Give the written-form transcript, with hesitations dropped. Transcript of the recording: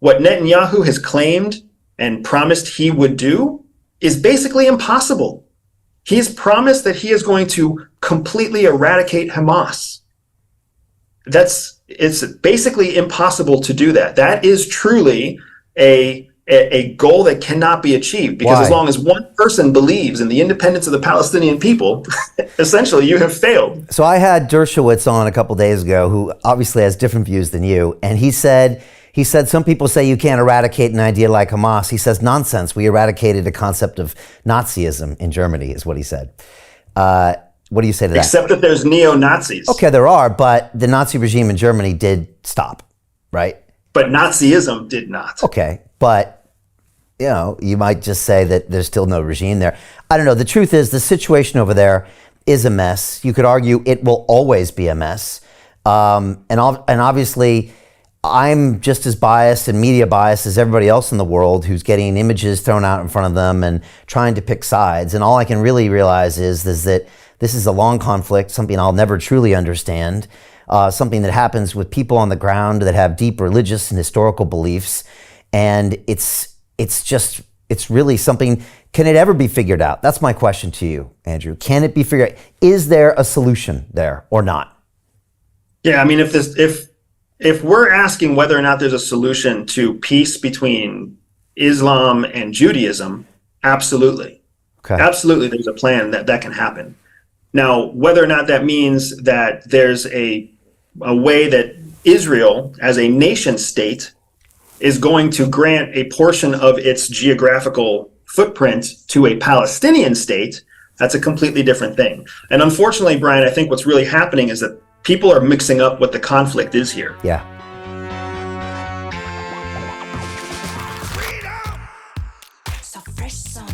what Netanyahu has claimed and promised he would do is basically impossible. He's promised that he is going to completely eradicate Hamas. It's basically impossible to do that. That is truly a goal that cannot be achieved, because as long as one person believes in the independence of the Palestinian people, essentially you have failed. So I had Dershowitz on a couple days ago, who obviously has different views than you, and he said some people say you can't eradicate an idea like Hamas. He says nonsense. We eradicated a concept of Nazism in Germany, is what he said. What do you say to that? Except that there's neo-Nazis. Okay, there are, but the Nazi regime in Germany did stop, right? But Nazism did not. Okay, but you might just say that there's still no regime there. I don't know. The truth is the situation over there is a mess. You could argue it will always be a mess. And obviously, I'm just as biased and media biased as everybody else in the world who's getting images thrown out in front of them and trying to pick sides. And all I can really realize is that this is a long conflict, something I'll never truly understand, something that happens with people on the ground that have deep religious and historical beliefs. And it's really something. Can it ever be figured out? That's my question to you, Andrew. Can it be figured out? Is there a solution there or not? Yeah, I mean, if we're asking whether or not there's a solution to peace between Islam and Judaism, absolutely. Okay. Absolutely, there's a plan that can happen. Now, whether or not that means that there's a way that Israel as a nation state is going to grant a portion of its geographical footprint to a Palestinian state, that's a completely different thing. And unfortunately, Brian, I think what's really happening is that people are mixing up what the conflict is here. Yeah. So fresh on